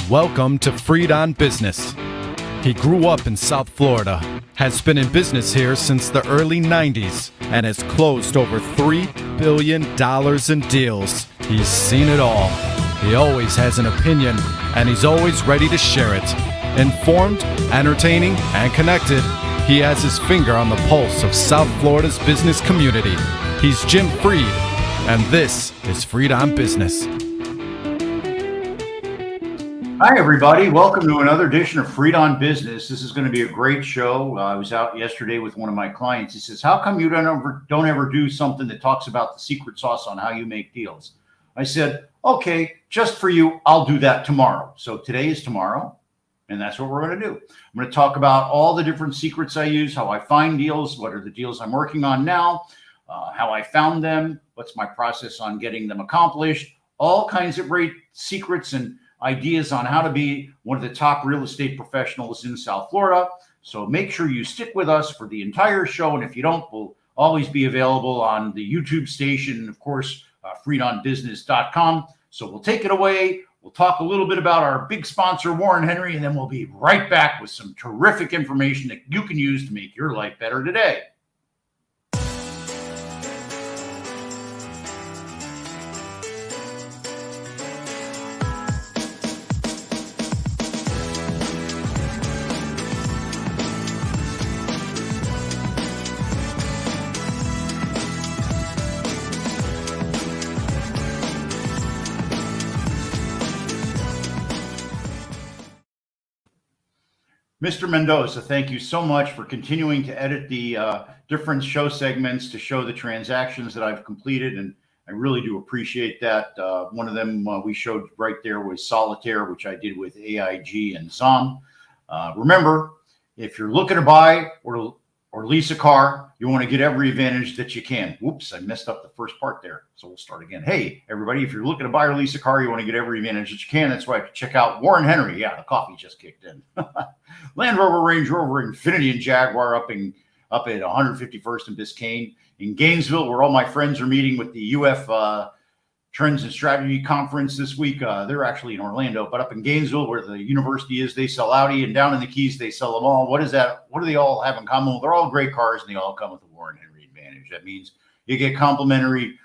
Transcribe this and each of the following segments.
Welcome to Freed on Business. He grew up in South Florida, has been in business here since the early 90s, and has closed over $3 billion in deals. He's seen it all. He always has an opinion, and he's always ready to share it. Informed, entertaining, and connected, he has his finger on the pulse of South Florida's business community. He's Jim Freed, and this is Freed on Business. Hi, everybody. Welcome to another edition of Freed on Business. This is going to be a great show. I was out yesterday with one of my clients. He says, how come you don't ever do something that talks about the secret sauce on how you make deals? I said, okay, just for you, I'll do that tomorrow. So today is tomorrow, and that's what we're going to do. I'm going to talk about all the different secrets I use, how I find deals, what are the deals I'm working on now, how I found them, what's my process on getting them accomplished, all kinds of great secrets and ideas on how to be one of the top real estate professionals in South Florida. So make sure you stick with us for the entire show. And if you don't, we'll always be available on the YouTube station and, of course, freedonbusiness.com. So we'll take it away. We'll talk a little bit about our big sponsor, Warren Henry, and then we'll be right back with some terrific information that you can use to make your life better today. Mr. Mendoza, thank you so much for continuing to edit the different show segments to show the transactions that I've completed, and I really do appreciate that. One of them we showed right there was Solitaire, which I did with AIG and ZOM. Remember, if you're looking to buy or lease a car, you want to get every advantage that you can. Whoops, I messed up the first part there. So we'll start again. Hey, everybody, if you're looking to buy or lease a car, you want to get every advantage that you can. That's why I have to check out Warren Henry. Yeah, the coffee just kicked in. Land Rover, Range Rover, Infiniti, and Jaguar up at 151st and Biscayne. In Gainesville, where all my friends are meeting with the UF Trends and Strategy Conference this week. They're actually in Orlando, but up in Gainesville, where the university is, they sell Audi, and down in the Keys, they sell them all. What is that? What do they all have in common? Well, they're all great cars, and they all come with the Warren Henry advantage. That means you get complimentary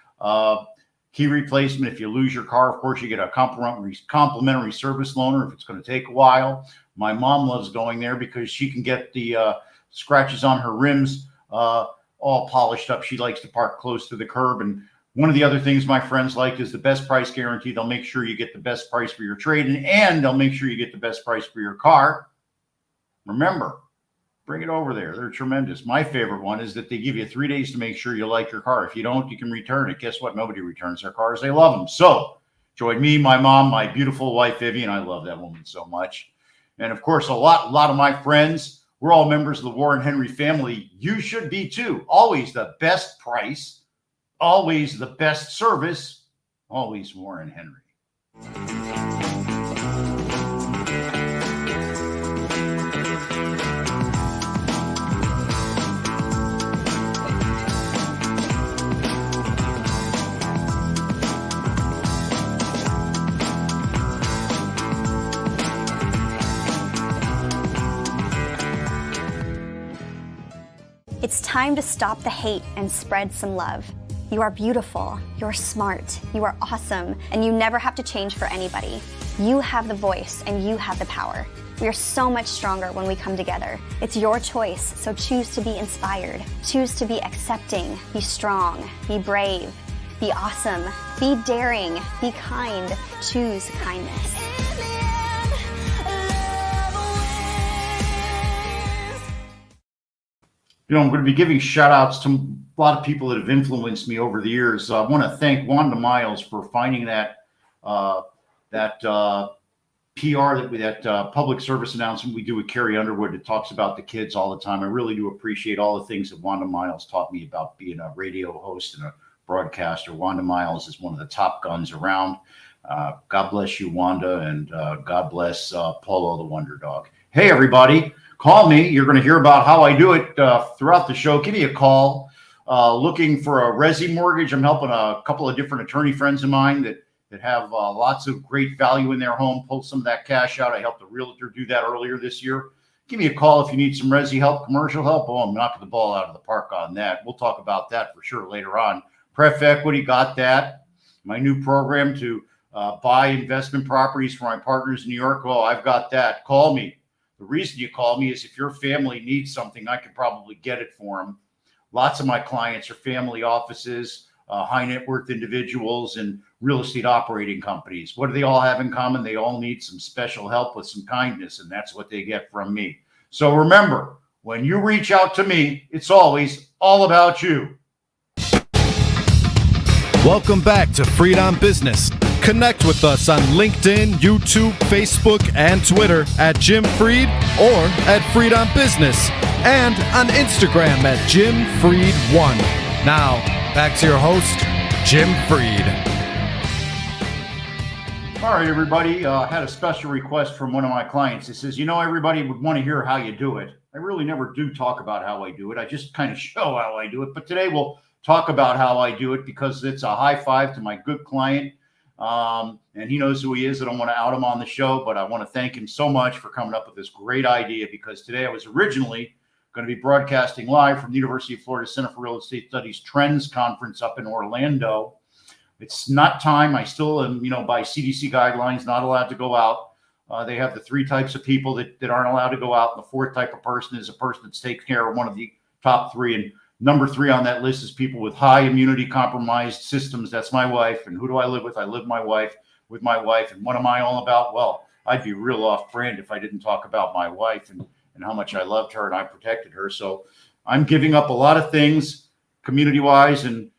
key replacement. If you lose your car, of course, you get a complimentary service loaner if it's going to take a while. My mom loves going there because she can get the scratches on her rims all polished up. She likes to park close to the curb. And one of the other things my friends like is the best price guarantee. They'll make sure you get the best price for your trade-in, and they'll make sure you get the best price for your car. Remember, bring it over there. They're tremendous. My favorite one is that they give you 3 days to make sure you like your car. If you don't, you can return it. Guess what? Nobody returns their cars. They love them. So join me, my mom, my beautiful wife, Vivian. I love that woman so much. And of course, a lot of my friends, we're all members of the Warren Henry family. You should be too. Always the best price, always the best service, always Warren Henry. It's time to stop the hate and spread some love. You are beautiful, you're smart, you are awesome, and you never have to change for anybody. You have the voice and you have the power. We are so much stronger when we come together. It's your choice, so choose to be inspired. Choose to be accepting, be strong, be brave, be awesome, be daring, be kind. Choose kindness. You know, I'm going to be giving shout outs to a lot of people that have influenced me over the years. I want to thank Wanda Miles for finding that PR, that public service announcement we do with Carrie Underwood that talks about the kids all the time. I really do appreciate all the things that Wanda Miles taught me about being a radio host and a broadcaster. Wanda Miles is one of the top guns around. God bless you, Wanda, and God bless Polo the Wonder Dog. Hey, everybody. Call me. You're going to hear about how I do it throughout the show. Give me a call. Looking for a resi mortgage. I'm helping a couple of different attorney friends of mine that that have lots of great value in their home, pull some of that cash out. I helped a realtor do that earlier this year. Give me a call if you need some resi help, commercial help. Oh, I'm knocking the ball out of the park on that. We'll talk about that for sure later on. Pref Equity, got that. My new program to buy investment properties for my partners in New York. Oh, I've got that. Call me. The reason you call me is if your family needs something, I can probably get it for them. Lots of my clients are family offices, high net worth individuals, and real estate operating companies. What do they all have in common? They all need some special help with some kindness, and that's what they get from me. So remember, when you reach out to me, it's always all about you. Welcome back to Freed on Business. Connect with us on LinkedIn, YouTube, Facebook, and Twitter at Jim Freed or at Freed on Business, and on Instagram at Jim Freed1. Now, back to your host, Jim Freed. All right, everybody. Had a special request from one of my clients. He says, everybody would want to hear how you do it. I really never do talk about how I do it. I just kind of show how I do it. But today we'll talk about how I do it because it's a high five to my good client. And he knows who he is. I don't want to out him on the show, but I want to thank him so much for coming up with this great idea, because today I was originally going to be broadcasting live from the University of Florida Center for Real Estate Studies Trends Conference up in Orlando. It's not time. I still am, by CDC guidelines, not allowed to go out. They have the three types of people that aren't allowed to go out. And the fourth type of person is a person that's taking care of one of the top three. And number 3 on that list is people with high immunity compromised systems. That's my wife. And who do I live with? I live with my wife. And what am I all about? Well, I'd be real off brand if I didn't talk about my wife and how much I loved her and I protected her. So I'm giving up a lot of things community-wise and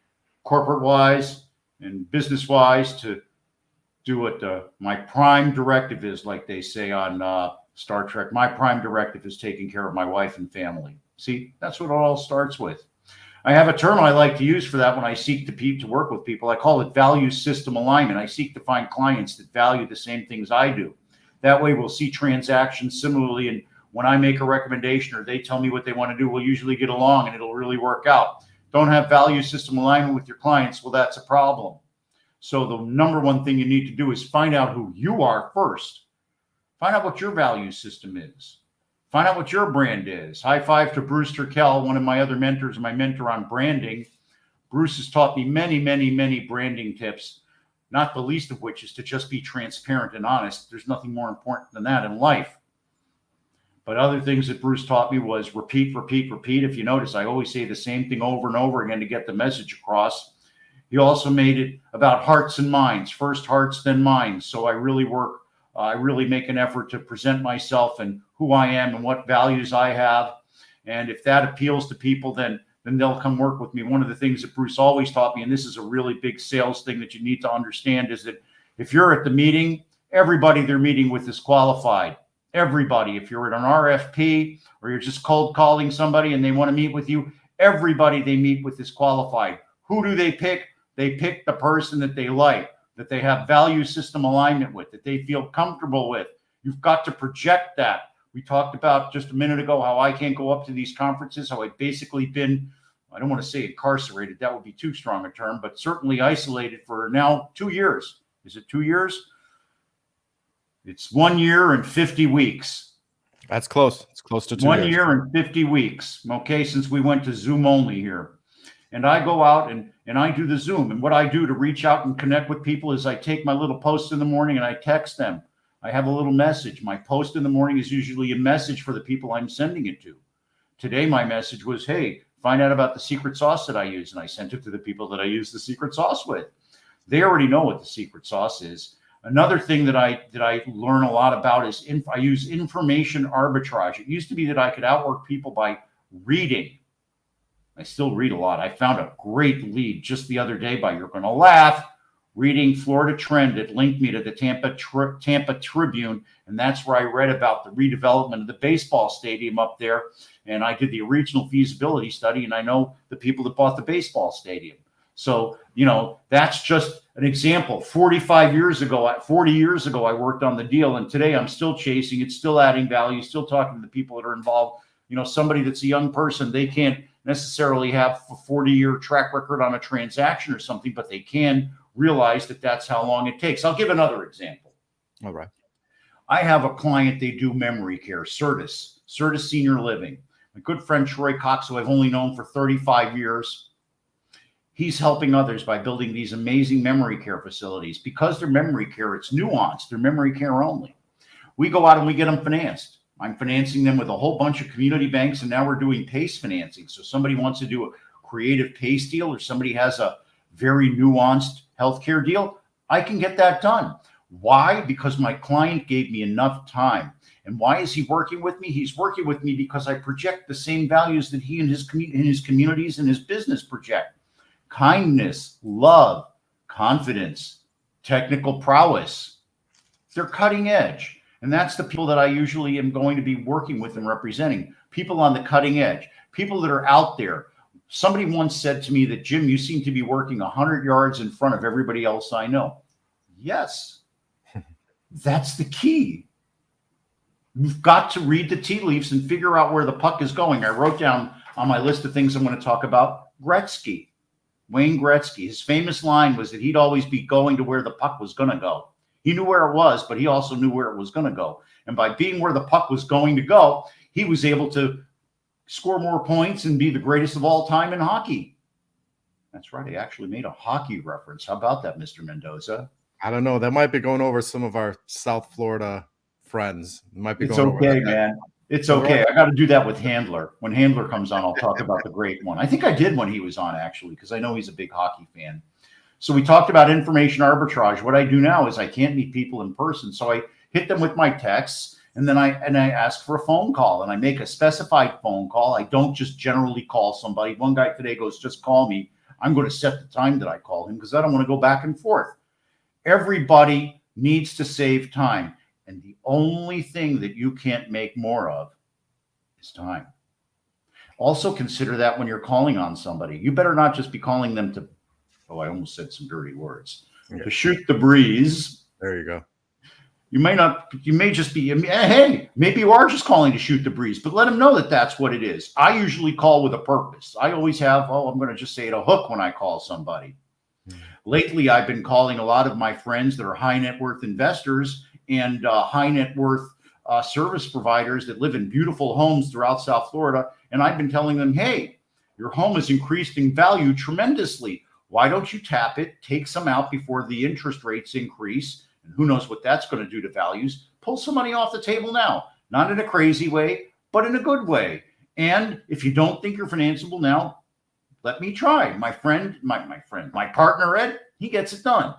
corporate-wise and business-wise to do what my prime directive is, like they say on Star Trek. My prime directive is taking care of my wife and family. See, that's what it all starts with. I have a term I like to use for that when I seek to work with people. I call it value system alignment. I seek to find clients that value the same things I do. That way we'll see transactions similarly, and when I make a recommendation or they tell me what they want to do, we'll usually get along and it'll really work out. Don't have value system alignment with your clients, well, that's a problem. So the number one thing you need to do is find out who you are first. Find out what your value system is. Find out what your brand is. High five to Bruce Turkel, one of my other mentors, my mentor on branding. Bruce has taught me many, many, many branding tips, not the least of which is to just be transparent and honest. There's nothing more important than that in life. But other things that Bruce taught me was repeat, repeat, repeat. If you notice, I always say the same thing over and over again to get the message across. He also made it about hearts and minds, first hearts, then minds. So I really make an effort to present myself and who I am and what values I have. And if that appeals to people, then they'll come work with me. One of the things that Bruce always taught me, and this is a really big sales thing that you need to understand, is that if you're at the meeting, everybody they're meeting with is qualified. Everybody. If you're at an RFP or you're just cold calling somebody and they want to meet with you, everybody they meet with is qualified. Who do they pick? They pick the person that they like, that they have value system alignment with, that they feel comfortable with. You've got to project that. We talked about just a minute ago how I can't go up to these conferences, how I've basically been, I don't want to say incarcerated, that would be too strong a term, but certainly isolated for now 2 years. Is it 2 years? It's 1 year and 50 weeks. That's close. It's close to 2 years. 1 year and 50 weeks, okay, since we went to Zoom only here. And I go out and I do the Zoom. And what I do to reach out and connect with people is I take my little post in the morning and I text them. I have a little message. My post in the morning is usually a message for the people I'm sending it to. Today, my message was, hey, find out about the secret sauce that I use. And I sent it to the people that I use the secret sauce with. They already know what the secret sauce is. Another thing that I learn a lot about is I use information arbitrage. It used to be that I could outwork people by reading. I still read a lot. I found a great lead just the other day by, you're going to laugh, reading Florida Trend. It linked me to the Tampa Tribune, and that's where I read about the redevelopment of the baseball stadium up there. And I did the regional feasibility study, and I know the people that bought the baseball stadium. So, that's just an example. 40 years ago, I worked on the deal, and today I'm still chasing it, still adding value, still talking to the people that are involved. Somebody that's a young person, they can't necessarily have a 40-year track record on a transaction or something, but they can realize that that's how long it takes. I'll give another example. All right. I have a client, they do memory care, Certus Senior Living. My good friend Troy Cox, who I've only known for 35 years, he's helping others by building these amazing memory care facilities. Because they're memory care, it's nuanced. They're memory care only. We go out and we get them financed. I'm financing them with a whole bunch of community banks, and now we're doing PACE financing. So somebody wants to do a creative PACE deal, or somebody has a very nuanced healthcare deal, I can get that done. Why? Because my client gave me enough time. And why is he working with me? He's working with me because I project the same values that he and his communities and his business project. Kindness, love, confidence, technical prowess. They're cutting edge. And that's the people that I usually am going to be working with and representing. People on the cutting edge, people that are out there. Somebody once said to me that, Jim, you seem to be working 100 yards in front of everybody else I know. Yes. That's the key. You've got to read the tea leaves and figure out where the puck is going. I wrote down on my list of things I'm going to talk about Gretzky, Wayne Gretzky. His famous line was that he'd always be going to where the puck was going to go. He knew where it was, but he also knew where it was going to go. And by being where the puck was going to go, he was able to score more points and be the greatest of all time in hockey. That's right. I actually made a hockey reference. How about that, Mr. Mendoza? I don't know. That might be going over some of our South Florida friends. It might be It's going okay, over man. It's okay. I got to do that with Handler. When Handler comes on, I'll talk about the great one. I think I did when he was on, actually, because I know he's a big hockey fan. So we talked about information arbitrage. What I do now is I can't meet people in person. So I hit them with my texts, and then I ask for a phone call, and I make a specified phone call. I don't just generally call somebody. One guy today goes, just call me. I'm going to set the time that I call him because I don't want to go back and forth. Everybody needs to save time. And the only thing that you can't make more of is time. Also consider that when you're calling on somebody. You better not just be calling them to, I almost said some dirty words, to shoot the breeze. There you go. You may just be, hey, maybe you are just calling to shoot the breeze, but let them know that that's what it is. I usually call with a purpose. I always have, I'm going to just say it, a hook when I call somebody. Lately, I've been calling a lot of my friends that are high net worth investors and high net worth service providers that live in beautiful homes throughout South Florida. And I've been telling them, hey, your home has increased in value tremendously. Why don't you tap it, take some out before the interest rates increase? And who knows what that's going to do to values. Pull some money off the table now, not in a crazy way, but in a good way. And if you don't think you're financeable now, let me try. My partner, Ed, he gets it done,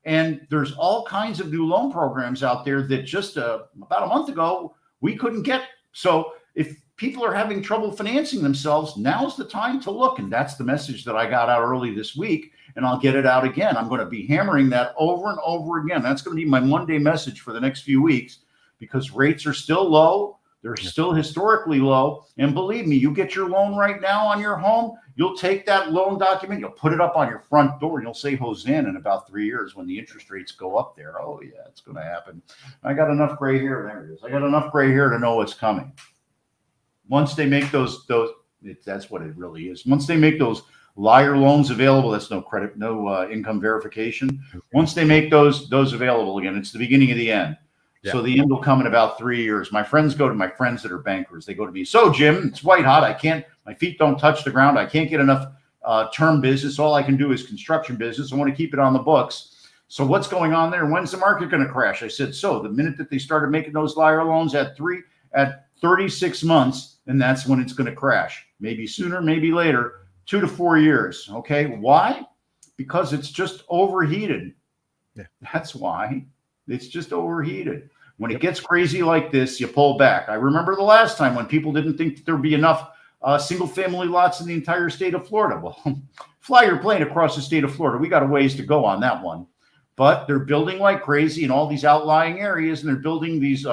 and there's all kinds of new loan programs out there that just about a month ago, we couldn't get. So if people are having trouble financing themselves, now's the time to look. And that's the message that I got out early this week. And I'll get it out again. I'm going to be hammering that over and over again. That's going to be my Monday message for the next few weeks because rates are still low. They're still historically low. And believe me, you get your loan right now on your home, you'll take that loan document, you'll put it up on your front door, and you'll say Hosanna in about 3 years when the interest rates go up there. Oh, yeah, it's going to happen. I got enough gray hair. There it is. I got enough gray hair to know what's coming. Once they make that's what it really is. Once they make those liar loans available, that's no credit, no income verification. Once they make those available again, it's the beginning of the end. Yeah. So the end will come in about 3 years. My friends go to my friends that are bankers. They go to me, so Jim, it's white hot. My feet don't touch the ground. I can't get enough term business. All I can do is construction business. I want to keep it on the books. So what's going on there? When's the market going to crash? I said, so the minute that they started making those liar loans at 36 months, and that's when it's going to crash. Maybe sooner, maybe later, 2 to 4 years. Okay. Why? Because it's just overheated. Yeah. That's why. It's just overheated. When it gets crazy like this, you pull back. I remember the last time when people didn't think that there'd be enough single-family lots in the entire state of Florida. Well, fly your plane across the state of Florida. We got a ways to go on that one. But they're building like crazy in all these outlying areas, and they're building these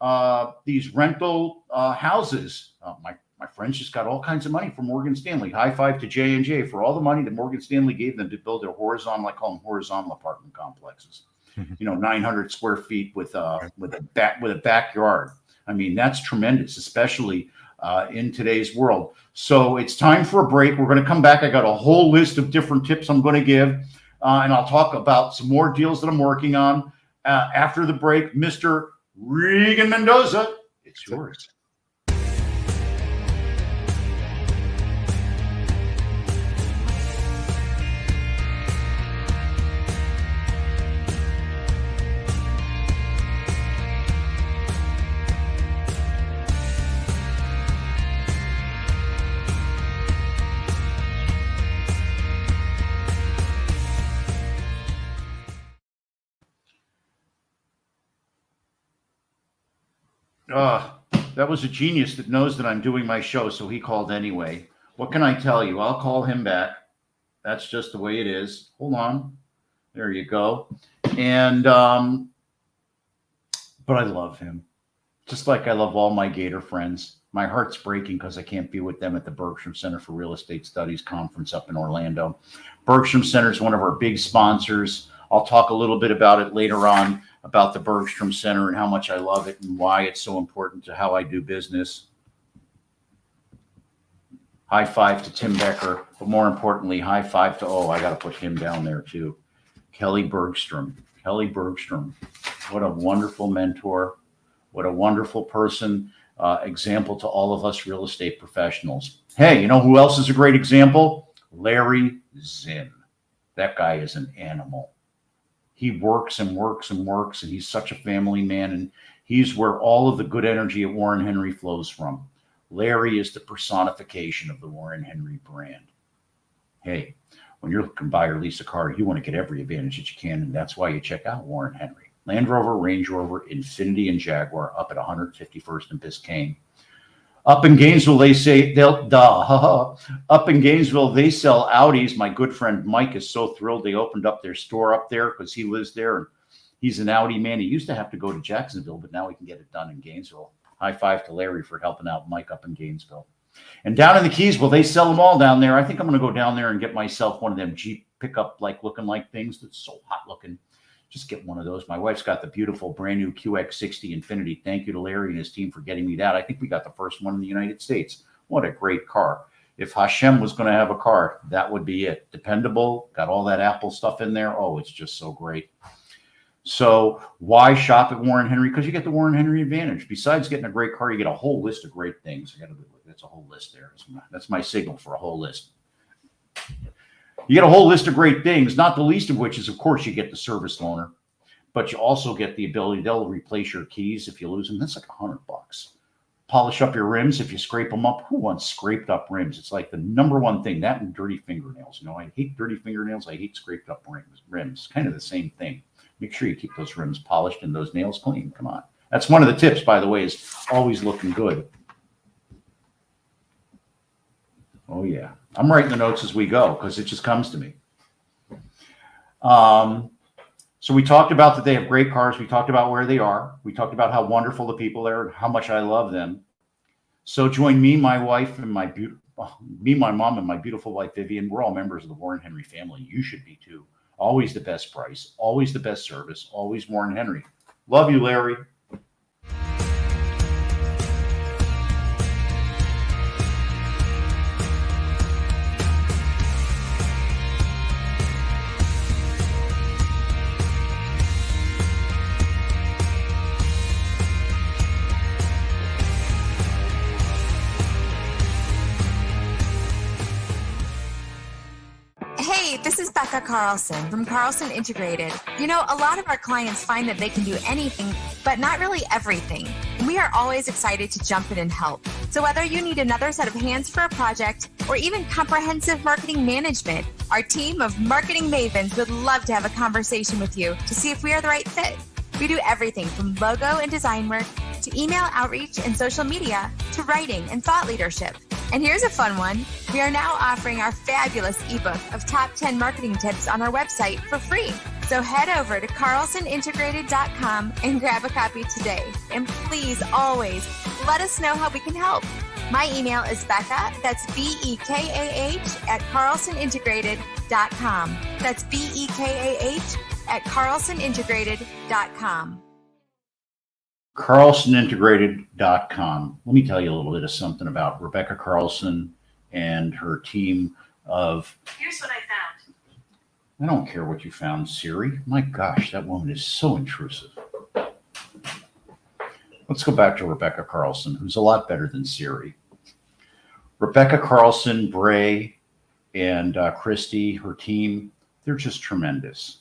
rental houses. My friends just got all kinds of money from Morgan Stanley. High five to J&J for all the money that Morgan Stanley gave them to build their horizontal, I call them horizontal apartment complexes. 900 square feet with a backyard. I mean, that's tremendous, especially in today's world. So it's time for a break. We're going to come back. I got a whole list of different tips I'm going to give, and I'll talk about some more deals that I'm working on after the break. Mr. Regan Mendoza, it's yours. That was a genius that knows that I'm doing my show, so he called anyway. What can I tell you? I'll call him back. That's just the way it is. Hold on. There you go. And, but I love him. Just like I love all my Gator friends. My heart's breaking because I can't be with them at the Bergstrom Center for Real Estate Studies conference up in Orlando. Bergstrom Center is one of our big sponsors. I'll talk a little bit about it later on, about the Bergstrom Center and how much I love it and why it's so important to how I do business. High five to Tim Becker, but more importantly, high five to, I got to put him down there too. Kelly Bergstrom. Kelly Bergstrom. What a wonderful mentor. What a wonderful person. Example to all of us real estate professionals. Hey, you know who else is a great example? Larry Zinn. That guy is an animal. He works and works and works, and he's such a family man, and he's where all of the good energy at Warren Henry flows from. Larry is the personification of the Warren Henry brand. Hey, when you're looking to buy or lease a car, you want to get every advantage that you can, and that's why you check out Warren Henry. Land Rover, Range Rover, Infiniti, and Jaguar up at 151st and Biscayne. Up in Gainesville, they say up in Gainesville, they sell Audis. My good friend Mike is so thrilled they opened up their store up there because he lives there and he's an Audi man. He used to have to go to Jacksonville, but now he can get it done in Gainesville. High five to Larry for helping out Mike up in Gainesville. And down in the Keys, well, they sell them all down there. I think I'm going to go down there and get myself one of them Jeep pickup looking like things that's so hot looking. Just get one of those. My wife's got the beautiful brand new QX60 Infiniti. Thank you to Larry and his team for getting me that. I think we got the first one in the United States. What a great car. If Hashem was going to have a car, that would be it. Dependable, got all that Apple stuff in there. Oh, it's just so great. So why shop at Warren Henry? Because you get the Warren Henry advantage. Besides getting a great car, you get a whole list of great things. That's a whole list there. That's my signal for a whole list. You get a whole list of great things, not the least of which is, of course, you get the service loaner, but you also get the ability, they'll replace your keys if you lose them. That's like $100. Polish up your rims if you scrape them up. Who wants scraped up rims? It's like the number one thing, that and dirty fingernails. You know, I hate dirty fingernails. I hate scraped up rims. Kind of the same thing. Make sure you keep those rims polished and those nails clean. Come on. That's one of the tips, by the way, is always looking good. Oh, yeah. I'm writing the notes as we go because it just comes to me. So we talked about that they have great cars. We talked about where they are. We talked about how wonderful the people are and how much I love them. So join me, my wife, and my mom, and my beautiful wife, Vivian. We're all members of the Warren Henry family. You should be too. Always the best price, always the best service, always Warren Henry. Love you, Larry. Hey, this is Becca Carlson from Carlson Integrated. You know, a lot of our clients find that they can do anything, but not really everything. We are always excited to jump in and help. So whether you need another set of hands for a project or even comprehensive marketing management, our team of marketing mavens would love to have a conversation with you to see if we are the right fit. We do everything from logo and design work to email outreach and social media to writing and thought leadership. And here's a fun one. We are now offering our fabulous ebook of top 10 marketing tips on our website for free. So head over to carlsonintegrated.com and grab a copy today. And please always let us know how we can help. My email is Becca, that's BEKAH at carlsonintegrated.com. That's BEKAH at carlsonintegrated.com. CarlsonIntegrated.com. Let me tell you a little bit of something about Rebecca Carlson and her team of. Here's what I found. I don't care what you found, Siri. My gosh, that woman is so intrusive. Let's go back to Rebecca Carlson, who's a lot better than Siri. Rebecca Carlson, Bray, and Christy, her team, they're just tremendous.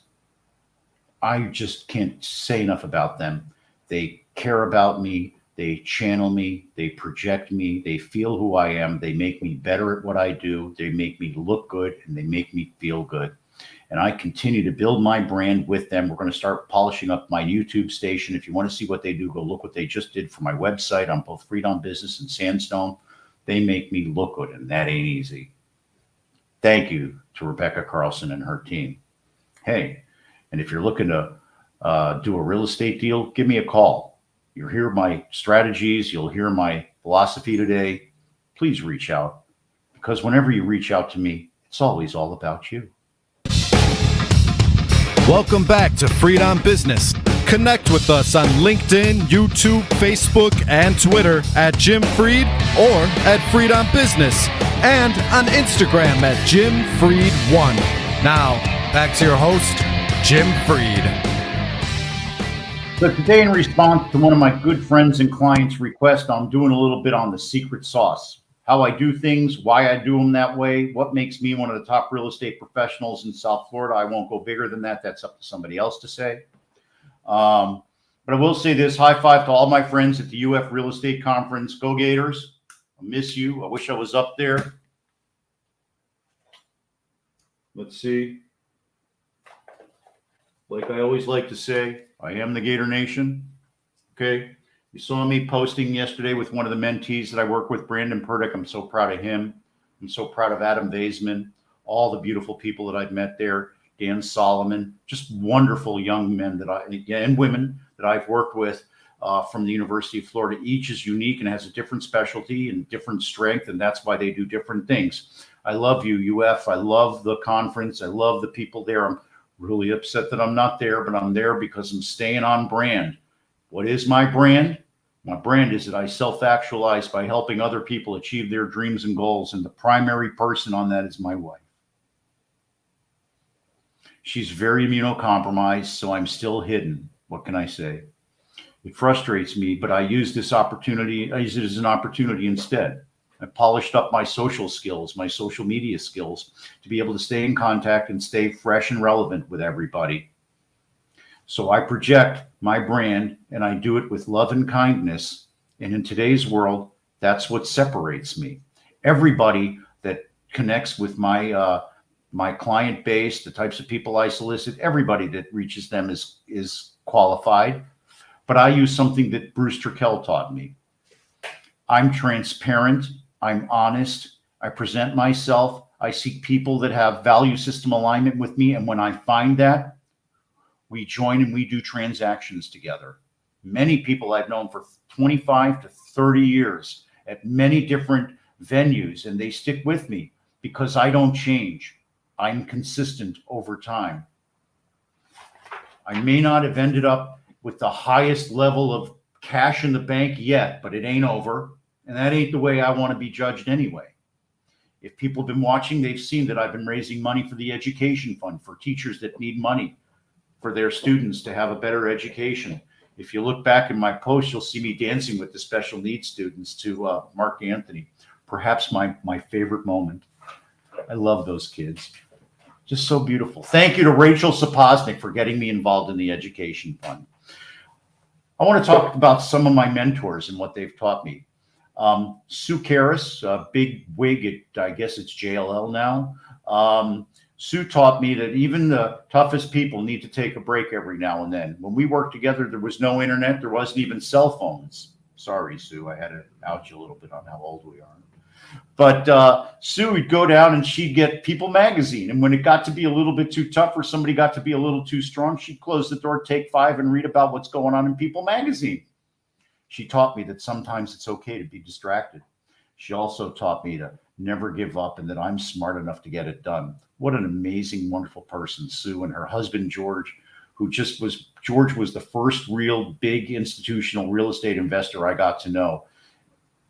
I just can't say enough about them. They care about me. They channel me. They project me. They feel who I am. They make me better at what I do. They make me look good, and they make me feel good. And I continue to build my brand with them. We're going to start polishing up my YouTube station. If you want to see what they do, go look what they just did for my website on both Freed on Business and Sandstone. They make me look good, and that ain't easy. Thank you to Rebecca Carlson and her team. Hey, and if you're looking to do a real estate deal, give me a call. You'll hear my strategies. You'll hear my philosophy today. Please reach out, because whenever you reach out to me, it's always all about you. Welcome back to Freed on Business. Connect with us on LinkedIn, YouTube, Facebook, and Twitter at Jim Freed or at Freed on Business, and on Instagram at Jim Freed1. Now, back to your host, Jim Freed. So today, in response to one of my good friends and clients' request, I'm doing a little bit on the secret sauce. How I do things, why I do them that way, what makes me one of the top real estate professionals in South Florida. I won't go bigger than that. That's up to somebody else to say. But I will say this: high five to all my friends at the UF Real Estate Conference. Go Gators. I miss you. I wish I was up there. Let's see. Like I always like to say, I am the Gator Nation. Okay. You saw me posting yesterday with one of the mentees that I work with, Brandon Purdick. I'm so proud of him. I'm so proud of Adam Vaisman, all the beautiful people that I've met there, Dan Solomon, just wonderful young men and women that I've worked with from the University of Florida. Each is unique and has a different specialty and different strength, and that's why they do different things. I love you, UF. I love the conference. I love the people there. I'm really upset that I'm not there, but I'm there because I'm staying on brand. What is my brand? My brand is that I self-actualize by helping other people achieve their dreams and goals, and the primary person on that is my wife. She's very immunocompromised, so I'm still hidden. What can I say? It frustrates me, but I use this opportunity. I use it as an opportunity instead. I polished up my social skills, my social media skills, to be able to stay in contact and stay fresh and relevant with everybody. So I project my brand, and I do it with love and kindness. And in today's world, that's what separates me. Everybody that connects with my my client base, the types of people I solicit, everybody that reaches them is qualified. But I use something that Bruce Turkel taught me. I'm transparent. I'm honest. I present myself. I seek people that have value system alignment with me. And when I find that, we join and we do transactions together. Many people I've known for 25 to 30 years at many different venues, and they stick with me because I don't change. I'm consistent over time. I may not have ended up with the highest level of cash in the bank yet, but it ain't over. And that ain't the way I want to be judged anyway. If people have been watching, they've seen that I've been raising money for the education fund for teachers that need money for their students to have a better education. If you look back in my posts, you'll see me dancing with the special needs students to Mark Anthony. Perhaps my favorite moment. I love those kids. Just so beautiful. Thank you to Rachel Sapoznik for getting me involved in the education fund. I want to talk about some of my mentors and what they've taught me. Sue Karras, a big wig at, I guess it's JLL now. Sue taught me that even the toughest people need to take a break every now and then. When we worked together, there was no internet. There wasn't even cell phones. Sorry, Sue. I had to out you a little bit on how old we are. But Sue would go down and she'd get People magazine. And when it got to be a little bit too tough or somebody got to be a little too strong, she'd close the door, take 5, and read about what's going on in People magazine. She taught me that sometimes it's okay to be distracted. She also taught me to never give up and that I'm smart enough to get it done. What an amazing, wonderful person, Sue, and her husband, George, George was the first real big institutional real estate investor I got to know.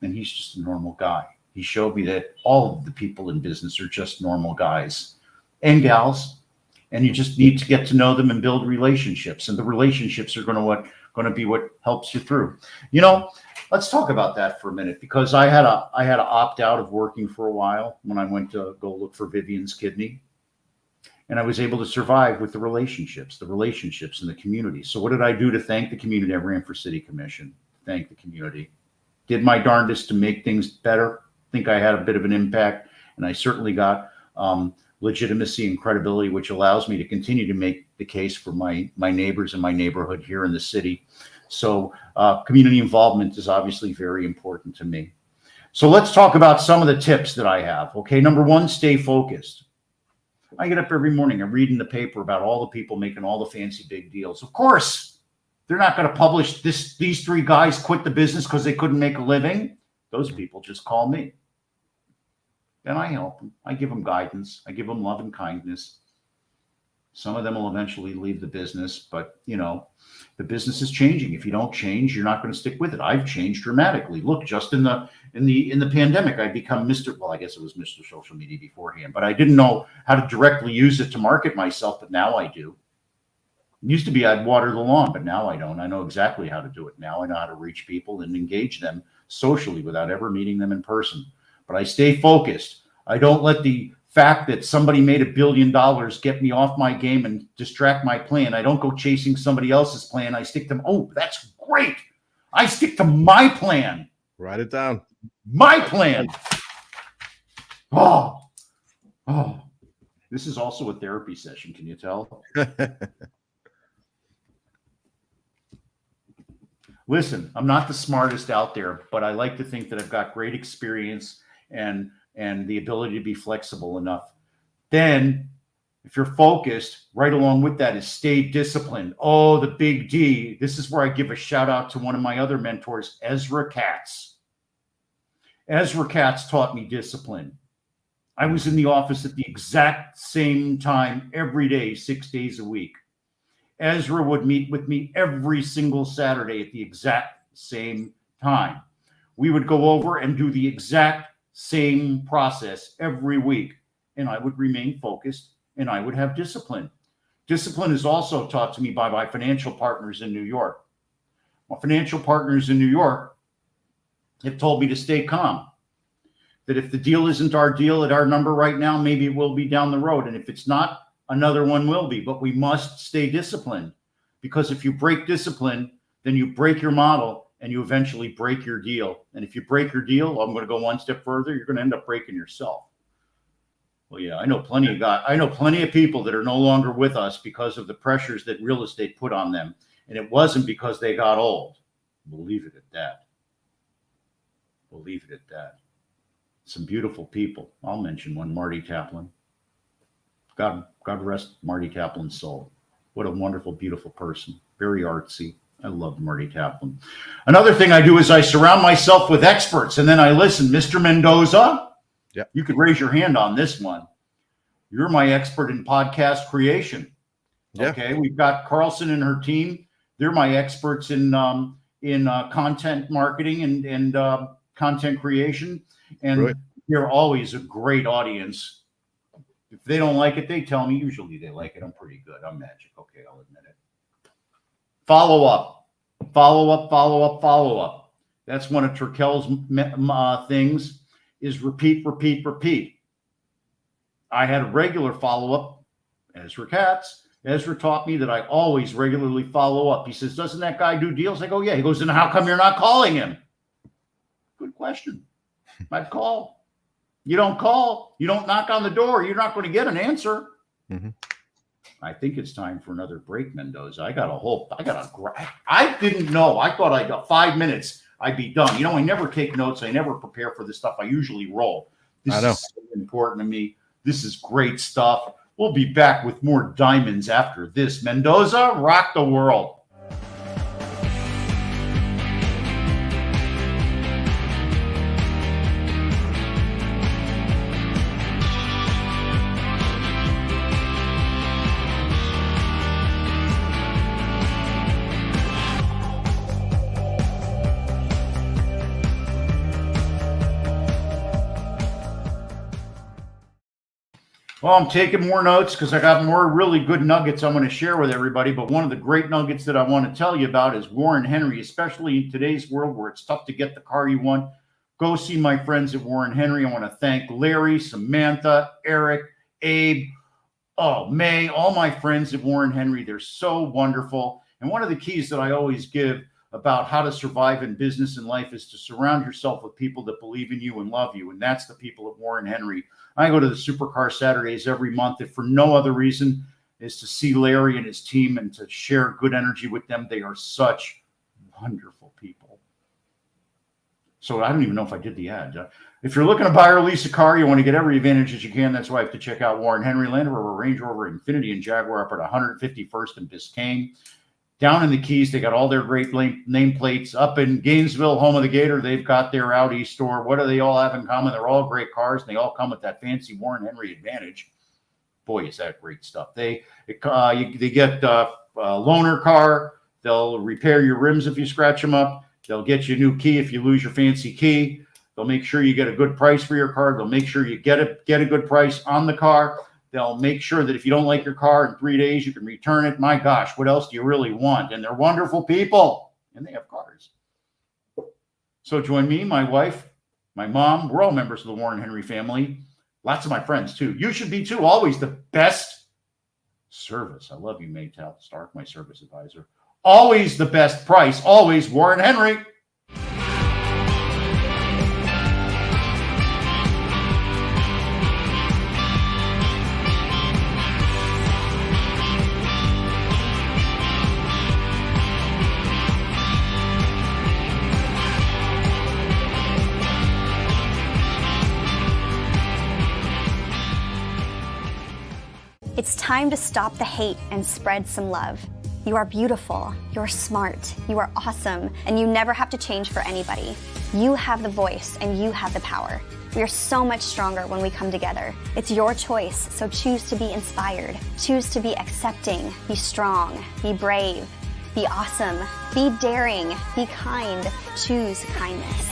And he's just a normal guy. He showed me that all of the people in business are just normal guys and gals. And you just need to get to know them and build relationships. And the relationships are going to be what helps you through. Let's talk about that for a minute, because I had to opt out of working for a while when I went to go look for Vivian's kidney. And I was able to survive with the relationships in the community. So what did I do to thank the community? I ran for city commission, thank the community. Did my darndest to make things better. Think I had a bit of an impact, and I certainly got legitimacy and credibility, which allows me to continue to make the case for my neighbors and my neighborhood here in the city. So community involvement is obviously very important to me. So let's talk about some of the tips that I have. Okay, number one, stay focused. I get up every morning and read in the paper about all the people making all the fancy big deals. Of course, they're not going to publish these three guys quit the business because they couldn't make a living. Those people just call me. Then I help them. I give them guidance. I give them love and kindness. Some of them will eventually leave the business, but the business is changing. If you don't change, you're not going to stick with it. I've changed dramatically. Look, just in the pandemic, I become Mr. Well, I guess it was Mr. Social Media beforehand, but I didn't know how to directly use it to market myself, but now I do. It used to be I'd water the lawn, but now I don't. I know exactly how to do it now. I know how to reach people and engage them socially without ever meeting them in person. But I stay focused. I don't let the fact that somebody made $1 billion get me off my game and distract my plan. I don't go chasing somebody else's plan. I stick to, oh, that's great. I stick to my plan. Write it down. My plan. Oh, this is also a therapy session. Can you tell? Listen, I'm not the smartest out there, but I like to think that I've got great experience and the ability to be flexible enough. Then, if you're focused, right along with that is stay disciplined. Oh, the big D. This is where I give a shout out to one of my other mentors, Ezra Katz. Ezra Katz taught me discipline. I was in the office at the exact same time every day, 6 days a week. Ezra would meet with me every single Saturday at the exact same time. We would go over and do the exact same process every week, and I would remain focused and I would have discipline. Discipline is also taught to me by my financial partners in New York. My financial partners in New York have told me to stay calm, that if the deal isn't our deal at our number right now, maybe it will be down the road. And if it's not, another one will be, but we must stay disciplined, because if you break discipline, then you break your model and you eventually break your deal. And if you break your deal, I'm going to go one step further, you're going to end up breaking yourself. Well, yeah, I know plenty of people that are no longer with us because of the pressures that real estate put on them. And it wasn't because they got old. Believe it at that. Believe it at that. Some beautiful people. I'll mention one, Marty Kaplan. God rest Marty Kaplan's soul. What a wonderful, beautiful person. Very artsy. I love Marty Kaplan. Another thing I do is I surround myself with experts, and then I listen. Mr. Mendoza, yeah, you could raise your hand on this one. You're my expert in podcast creation. Yeah. Okay, we've got Carlson and her team. They're my experts in content marketing and content creation, and Right. They're always a great audience. If they don't like it, they tell me. Usually they like it. I'm pretty good. I'm magic. Okay, I'll admit it. Follow up. That's one of Turkel's things, is repeat. I had a regular follow-up. Ezra Katz. Ezra taught me that I always regularly follow up. He says, doesn't that guy do deals? I go, yeah. He goes, then how come you're not calling him? Good question. I'd call. You don't call. You don't knock on the door. You're not going to get an answer. Mm-hmm. I think it's time for another break, Mendoza. I didn't know. I thought I got 5 minutes. I'd be done. I never take notes. I never prepare for this stuff. I usually roll. This is so important to me. This is great stuff. We'll be back with more diamonds after this. Mendoza, rock the world. Well, I'm taking more notes because I got more really good nuggets I'm going to share with everybody. But one of the great nuggets that I want to tell you about is Warren Henry, especially in today's world where it's tough to get the car you want. Go see my friends at Warren Henry. I want to thank Larry, Samantha, Eric, Abe, May, all my friends at Warren Henry. They're so wonderful. And one of the keys that I always give about how to survive in business and life is to surround yourself with people that believe in you and love you. And that's the people at Warren Henry. I go to the Supercar Saturdays every month, if for no other reason is to see Larry and his team and to share good energy with them. They are such wonderful people. So I don't even know if I did the ad. If you're looking to buy or lease a car, you want to get every advantage that you can. That's why I have to check out Warren Henry, Land Rover, Range Rover, Infiniti, and Jaguar up at 151st and Biscayne. Down in the Keys, they got all their great nameplates. Up in Gainesville, home of the Gator, they've got their Audi store. What do they all have in common? They're all great cars, and they all come with that fancy Warren Henry advantage. Boy, is that great stuff. They get a loaner car. They'll repair your rims if you scratch them up. They'll get you a new key if you lose your fancy key. They'll make sure you get a good price for your car. They'll make sure you get a good price on the car. They'll make sure that if you don't like your car in 3 days, you can return it. My gosh, what else do you really want? And they're wonderful people, and they have cars. So join me, my wife, my mom. We're all members of the Warren Henry family. Lots of my friends, too. You should be, too. Always the best service. I love you, Maytel Stark, my service advisor. Always the best price. Always Warren Henry. It's time to stop the hate and spread some love. You are beautiful, you're smart, you are awesome, and you never have to change for anybody. You have the voice and you have the power. We are so much stronger when we come together. It's your choice, so choose to be inspired. Choose to be accepting, be strong, be brave, be awesome, be daring, be kind. Choose kindness.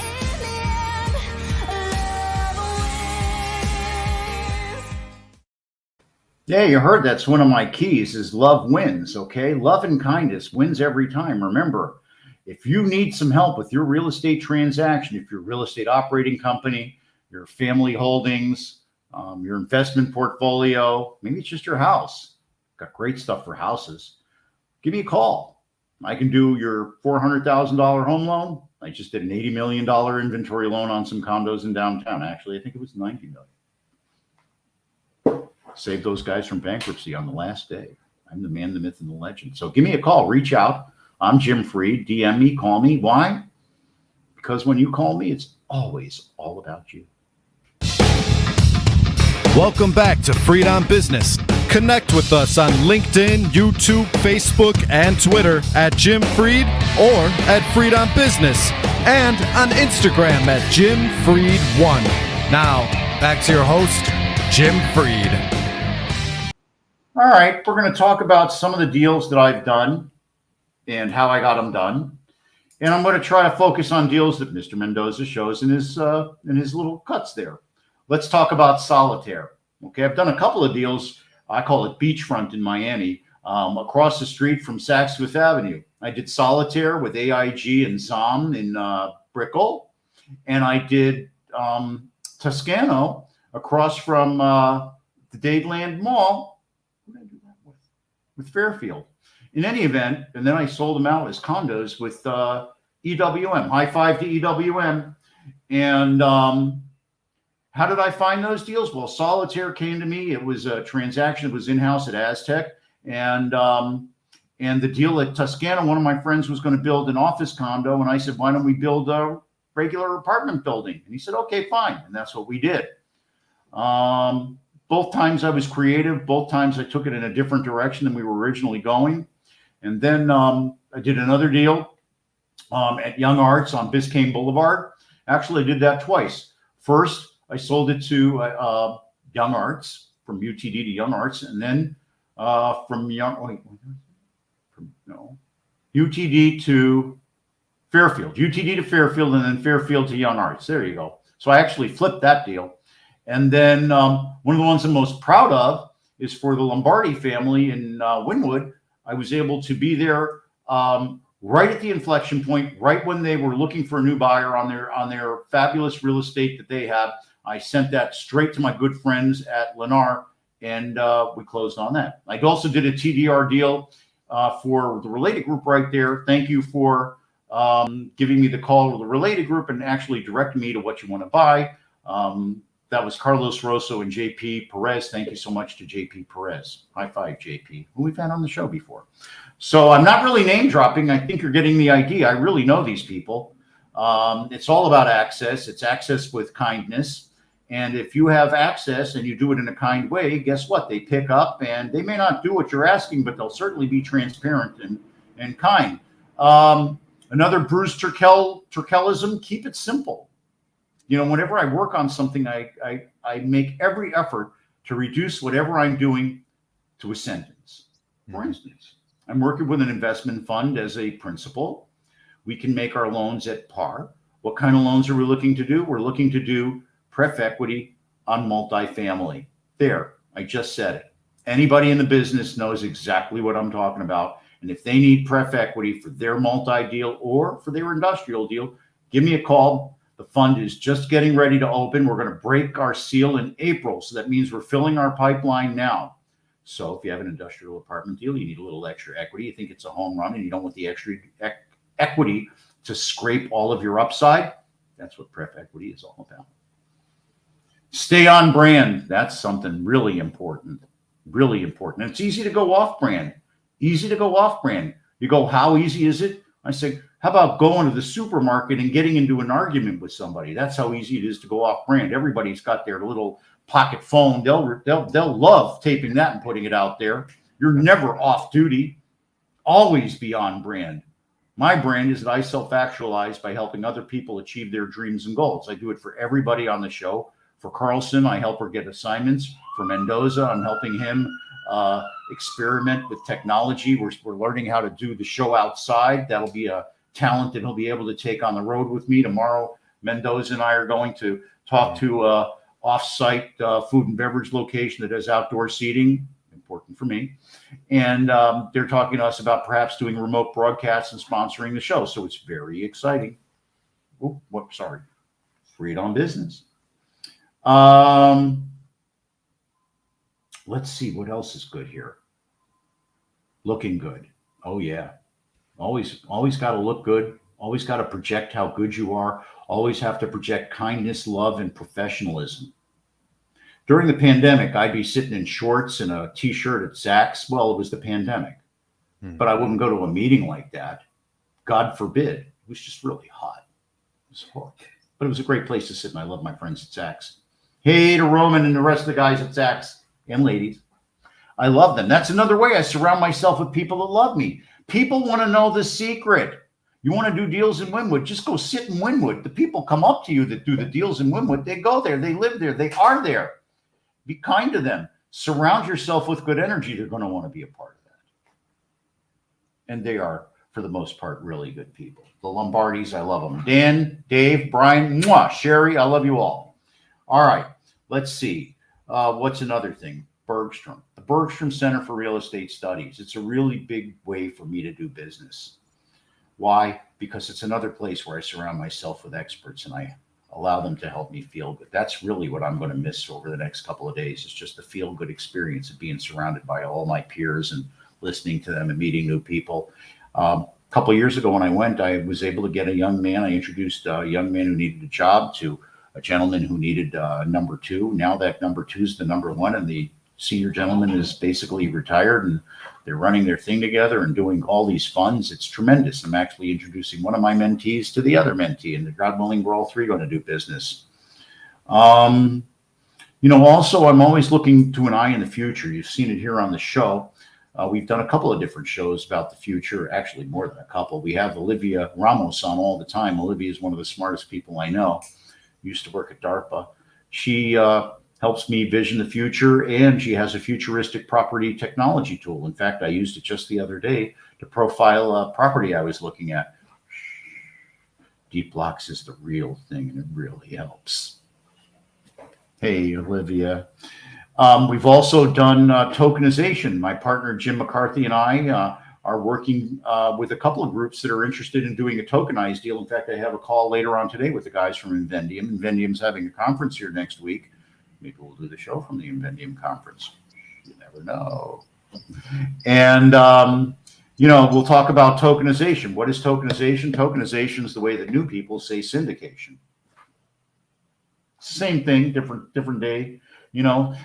Yeah, you heard that's one of my keys is love wins, okay? Love and kindness wins every time. Remember, if you need some help with your real estate transaction, if your real estate operating company, your family holdings, your investment portfolio, maybe it's just your house. Got great stuff for houses. Give me a call. I can do your $400,000 home loan. I just did an $80 million inventory loan on some condos in downtown. Actually, I think it was $90 million. Saved those guys from bankruptcy on the last day. I'm the man, the myth, and the legend. So give me a call. Reach out. I'm Jim Freed. DM me. Call me. Why? Because when you call me, it's always all about you. Welcome back to Freed on Business. Connect with us on LinkedIn, YouTube, Facebook, and Twitter at Jim Freed or at Freed on Business, and on Instagram at Jim Freed1. Now, back to your host, Jim Freed. All right, we're going to talk about some of the deals that I've done and how I got them done. And I'm going to try to focus on deals that Mr. Mendoza shows in his little cuts there. Let's talk about Solitaire. Okay, I've done a couple of deals. I call it beachfront in Miami, across the street from Saks Fifth Avenue. I did Solitaire with AIG and ZOM in Brickell. And I did Toscano across from the Dadeland Mall. Who did I do that with Fairfield? In any event, and then I sold them out as condos with EWM. High five to EWM. And how did I find those deals? Well, Solitaire came to me. It was a transaction that was in-house at Aztec. And the deal at Toscano, one of my friends was going to build an office condo. And I said, why don't we build a regular apartment building? And he said, okay, fine. And that's what we did. Both times I was creative. Both times I took it in a different direction than we were originally going. And then I did another deal at Young Arts on Biscayne Boulevard. Actually, I did that twice. First, I sold it to Young Arts, from UTD to Young Arts, and then UTD to Fairfield. UTD to Fairfield, and then Fairfield to Young Arts. There you go. So I actually flipped that deal. And then one of the ones I'm most proud of is for the Lombardi family in Wynwood. I was able to be there right at the inflection point, right when they were looking for a new buyer on their fabulous real estate that they have. I sent that straight to my good friends at Lennar, and we closed on that. I also did a TDR deal for the Related Group right there. Thank you for giving me the call to the Related Group and actually directing me to what you want to buy. That was Carlos Rosso and JP Perez. Thank you so much to JP Perez. High five, JP, who we've had on the show before. So I'm not really name dropping. I think you're getting the idea. I really know these people. It's all about access. It's access with kindness. And if you have access and you do it in a kind way, guess what? They pick up, and they may not do what you're asking, but they'll certainly be transparent and kind. Another Bruce Turkellism, keep it simple. You know, whenever I work on something, I make every effort to reduce whatever I'm doing to a sentence. For instance, I'm working with an investment fund as a principal. We can make our loans at par. What kind of loans are we looking to do? We're looking to do pref equity on multifamily. There, I just said it. Anybody in the business knows exactly what I'm talking about. And if they need pref equity for their multi-deal or for their industrial deal, give me a call. The fund is just getting ready to open. We're going to break our seal in April. So that means we're filling our pipeline now. So if you have an industrial apartment deal, you need a little extra equity. You think it's a home run and you don't want the extra equity to scrape all of your upside. That's what pref equity is all about. Stay on brand. That's something really important. Really important. And it's easy to go off brand. Easy to go off brand. You go, how easy is it? I say, how about going to the supermarket and getting into an argument with somebody? That's how easy it is to go off brand. Everybody's got their little pocket phone. They'll love taping that and putting it out there. You're never off duty. Always be on brand. My brand is that I self-actualize by helping other people achieve their dreams and goals. I do it for everybody on the show. For Carlson, I help her get assignments. For Mendoza, I'm helping him experiment with technology. We're learning how to do the show outside. That'll be a talent that he'll be able to take on the road with me. Tomorrow, Mendoza and I are going to talk to off-site food and beverage location that has outdoor seating. Important for me. And they're talking to us about perhaps doing remote broadcasts and sponsoring the show. So it's very exciting. Oh, sorry. Read on business. Let's see what else is good here. Looking good. Oh yeah. Always got to look good. Always got to project how good you are. Always have to project kindness, love, and professionalism. During the pandemic, I'd be sitting in shorts and a t-shirt at Saks. Well, it was the pandemic, but I wouldn't go to a meeting like that. God forbid. It was just really hot. It was hot, but it was a great place to sit, and I love my friends at Saks. Hey to Roman and the rest of the guys at Saks and ladies. I love them. That's another way I surround myself with people that love me. People want to know the secret. You want to do deals in Wynwood, just go sit in Wynwood. The people come up to you that do the deals in Wynwood. They go there. They live there. They are there. Be kind to them. Surround yourself with good energy. They're going to want to be a part of that. And they are, for the most part, really good people. The Lombardis, I love them. Dan, Dave, Brian, mwah, Sherry, I love you all. All right, let's see. What's another thing? Bergstrom. The Bergstrom Center for Real Estate Studies. It's a really big way for me to do business. Why? Because it's another place where I surround myself with experts and I allow them to help me feel good. That's really what I'm going to miss over the next couple of days. It's just the feel good experience of being surrounded by all my peers and listening to them and meeting new people. A couple of years ago when I went, I was able to get a young man. I introduced a young man who needed a job to a gentleman who needed number two. Now that number two is the number one, and the senior gentleman is basically retired, and they're running their thing together and doing all these funds. It's tremendous. I'm actually introducing one of my mentees to the other mentee, and God willing, we're all three going to do business. Also, I'm always looking to an eye in the future. You've seen it here on the show. We've done a couple of different shows about the future, actually more than a couple. We have Olivia Ramos on all the time. Olivia is one of the smartest people I know. Used to work at DARPA. She helps me vision the future, and she has a futuristic property technology tool. In fact, I used it just the other day to profile a property I was looking at. Deep Blocks is the real thing, and it really helps. Hey, Olivia. We've also done tokenization. My partner, Jim McCarthy, and I are working with a couple of groups that are interested in doing a tokenized deal. In fact, I have a call later on today with the guys from Invendium. Invendium's having a conference here next week. Maybe we'll do the show from the Invendium conference. You never know. And, we'll talk about tokenization. What is tokenization? Tokenization is the way that new people say syndication. Same thing, different day,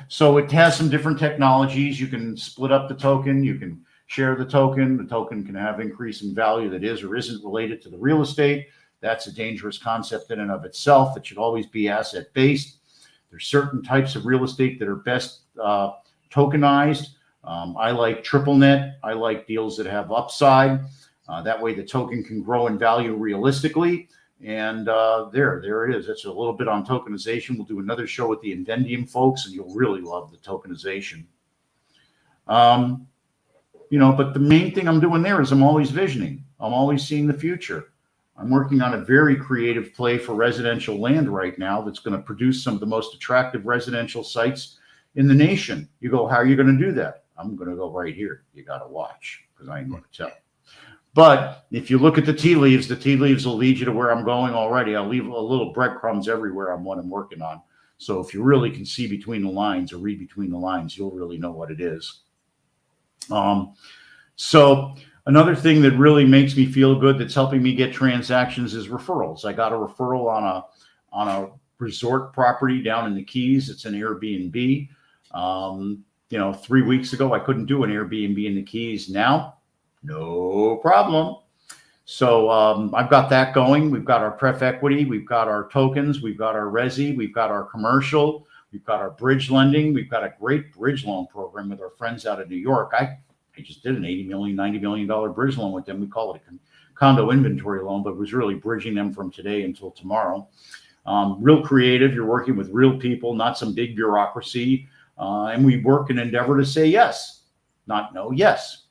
So it has some different technologies. You can split up the token. You can share the token. The token can have increase in value that is or isn't related to the real estate. That's a dangerous concept in and of itself. It should always be asset-based. There's certain types of real estate that are best tokenized. I like triple net. I like deals that have upside. That way the token can grow in value realistically. And there it is. That's a little bit on tokenization. We'll do another show with the Invendium folks, and you'll really love the tokenization. But the main thing I'm doing there is I'm always visioning. I'm always seeing the future. I'm working on a very creative play for residential land right now that's going to produce some of the most attractive residential sites in the nation. You go, how are you going to do that? I'm going to go right here. You got to watch because I ain't going to tell. But if you look at the tea leaves will lead you to where I'm going already. I'll leave a little breadcrumbs everywhere on what I'm working on. So if you really can see between the lines or read between the lines, you'll really know what it is. So another thing that really makes me feel good that's helping me get transactions is referrals. I got a referral on a resort property down in the Keys. It's an Airbnb. 3 weeks ago, I couldn't do an Airbnb in the Keys. Now, no problem. So I've got that going. We've got our pref equity. We've got our tokens. We've got our resi. We've got our commercial. We've got our bridge lending. We've got a great bridge loan program with our friends out of New York. I just did an $80 million, $90 million bridge loan with them. We call it a condo inventory loan, but it was really bridging them from today until tomorrow. Real creative. You're working with real people, not some big bureaucracy. And we work and endeavor to say yes, not no, yes.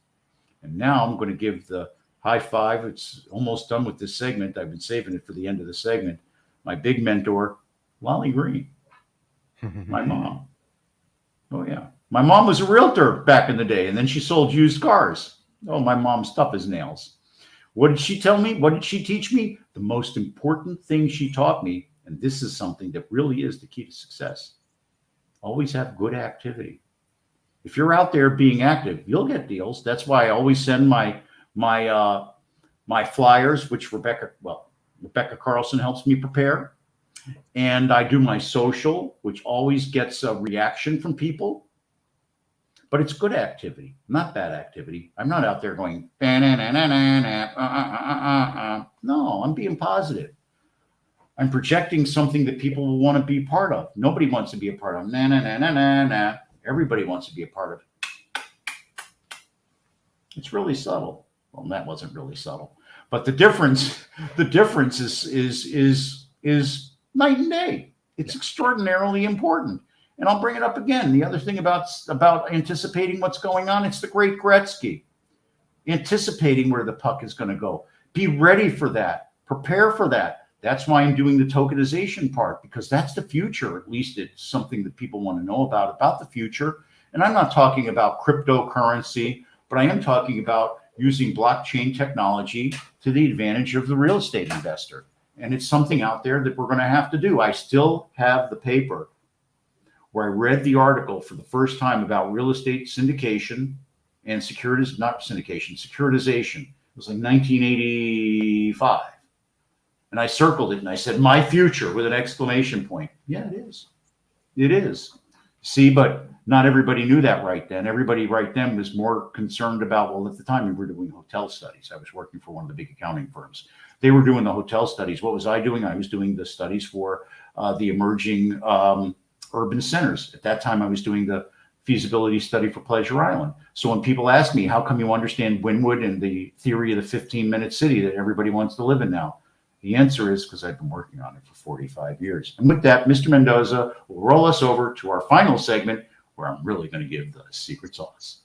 And now I'm going to give the high five. It's almost done with this segment. I've been saving it for the end of the segment. My big mentor, Lolly Green, my mom. Oh, yeah. My mom was a realtor back in the day, and then she sold used cars. Oh, my mom's tough as nails. What did she tell me? What did she teach me? The most important thing she taught me, and this is something that really is the key to success. Always have good activity. If you're out there being active, you'll get deals. That's why I always send my flyers, which Rebecca Carlson helps me prepare. And I do my social, which always gets a reaction from people. But it's good activity, not bad activity. I'm not out there going, no, I'm being positive. I'm projecting something that people will want to be part of. Nobody wants to be a part of. Everybody wants to be a part of it. It's really subtle. Well, that wasn't really subtle. But the difference is night and day. It's extraordinarily important. And I'll bring it up again. The other thing about anticipating what's going on, it's the great Gretzky. Anticipating where the puck is going to go. Be ready for that. Prepare for that. That's why I'm doing the tokenization part, because that's the future. At least it's something that people want to know about the future. And I'm not talking about cryptocurrency, but I am talking about using blockchain technology to the advantage of the real estate investor. And it's something out there that we're going to have to do. I still have the paper where I read the article for the first time about real estate syndication and securitization. It was like 1985. And I circled it and I said, my future, with an exclamation point. Yeah, it is. It is. See, but not everybody knew that right then. Everybody right then was more concerned about, well, at the time we were doing hotel studies. I was working for one of the big accounting firms. They were doing the hotel studies. What was I doing? I was doing the studies for the emerging urban centers. At that time, I was doing the feasibility study for Pleasure Island. So when people ask me, how come you understand Wynwood and the theory of the 15-minute city that everybody wants to live in now? The answer is because I've been working on it for 45 years. And with that, Mr. Mendoza will roll us over to our final segment where I'm really going to give the secret sauce.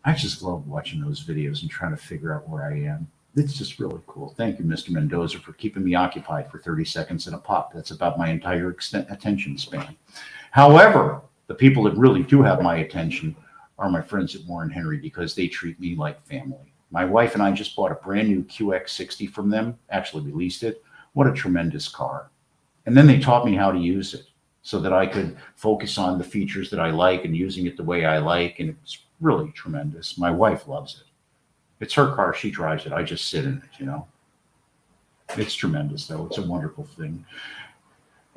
I just love watching those videos and trying to figure out where I am. It's just really cool. Thank you, Mr. Mendoza, for keeping me occupied for 30 seconds in a pop. That's about my entire attention span. However, the people that really do have my attention are my friends at Warren Henry, because they treat me like family. My wife and I just bought a brand new QX60 from them. Actually, we leased it. What a tremendous car. And then they taught me how to use it so that I could focus on the features that I like and using it the way I like. And it's really tremendous. My wife loves it. It's her car. She drives it. I just sit in it, you know. It's tremendous, though. It's a wonderful thing.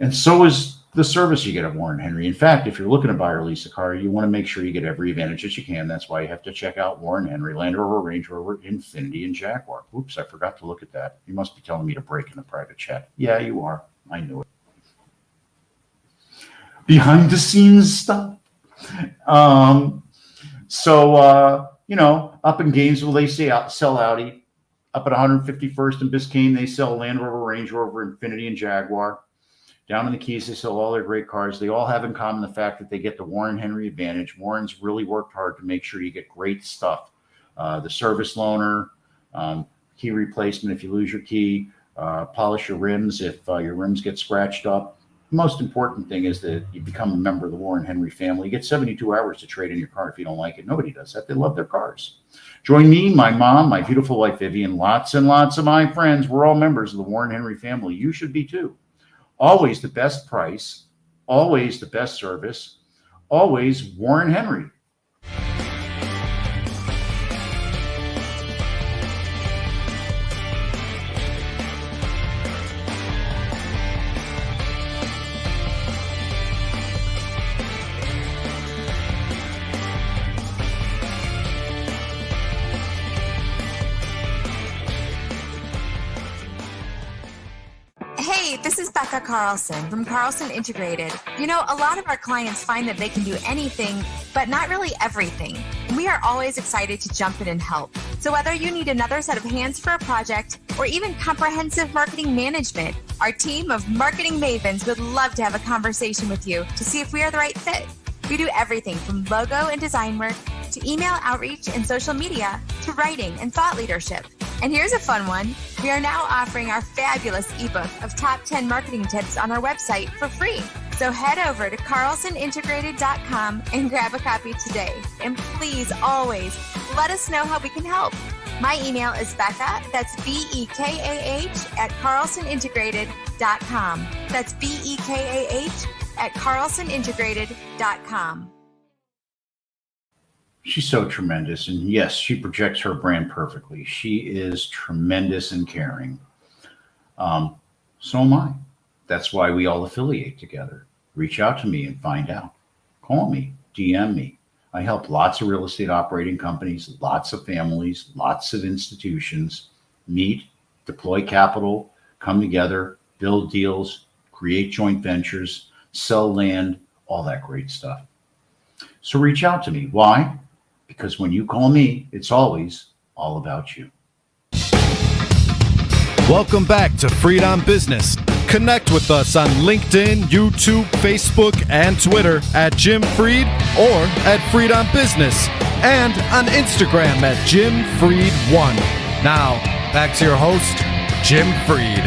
And so is the service you get at Warren Henry. In fact, if you're looking to buy or lease a car, you want to make sure you get every advantage that you can. That's why you have to check out Warren Henry, Land Rover, Range Rover, Infiniti, and Jaguar. Oops, I forgot to look at that. You must be telling me to break in a private chat. Yeah, you are. I knew it. Behind the scenes stuff. You know, up in Gainesville, they sell Audi. Up at 151st and Biscayne, they sell Land Rover, Range Rover, Infiniti, and Jaguar. Down in the Keys, they sell all their great cars. They all have in common the fact that they get the Warren Henry advantage. Warren's really worked hard to make sure you get great stuff. The service loaner, key replacement if you lose your key, polish your rims if your rims get scratched up. The most important thing is that you become a member of the Warren Henry family. You get 72 hours to trade in your car if you don't like it. Nobody does that. They love their cars. Join me, my mom, my beautiful wife, Vivian, lots and lots of my friends. We're all members of the Warren Henry family. You should be too. Always the best price, always the best service, always Warren Henry. Hey, this is Becca Carlson from Carlson Integrated. You know, a lot of our clients find that they can do anything, but not really everything. We are always excited to jump in and help. So whether you need another set of hands for a project or even comprehensive marketing management, our team of marketing mavens would love to have a conversation with you to see if we are the right fit. We do everything from logo and design work to email outreach and social media to writing and thought leadership. And here's a fun one. We are now offering our fabulous ebook of top 10 marketing tips on our website for free. So head over to carlsonintegrated.com and grab a copy today. And please always let us know how we can help. My email is Becca, that's BEKAH at carlsonintegrated.com. That's BEKAH at carlsonintegrated.com. She's so tremendous. And yes, she projects her brand perfectly. She is tremendous and caring. So am I. That's why we all affiliate together. Reach out to me and find out. Call me, DM me. I help lots of real estate operating companies, lots of families, lots of institutions meet, deploy capital, come together, build deals, create joint ventures, sell land, all that great stuff. So reach out to me. Why? Because when you call me, it's always all about you. Welcome back to Freed on Business. Connect with us on LinkedIn, YouTube, Facebook, and Twitter at Jim Freed or at Freed on Business, and on Instagram at Jim Freed1. Now, back to your host, Jim Freed.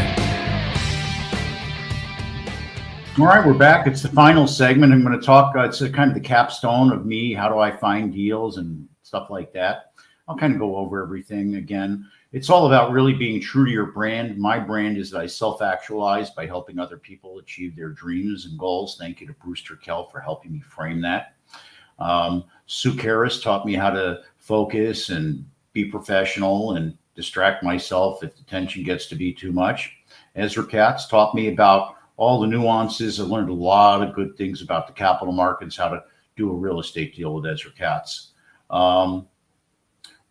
All right, we're back. It's the final segment. I'm going to talk, it's kind of the capstone of me. How do I find deals and stuff like that? I'll kind of go over everything again. It's all about really being true to your brand. My brand is that I self-actualize by helping other people achieve their dreams and goals. Thank you to Bruce Turkel for helping me frame that. Sue Karras taught me how to focus and be professional and distract myself if the tension gets to be too much. Ezra Katz taught me about all the nuances. I learned a lot of good things about the capital markets, how to do a real estate deal with Ezra Katz.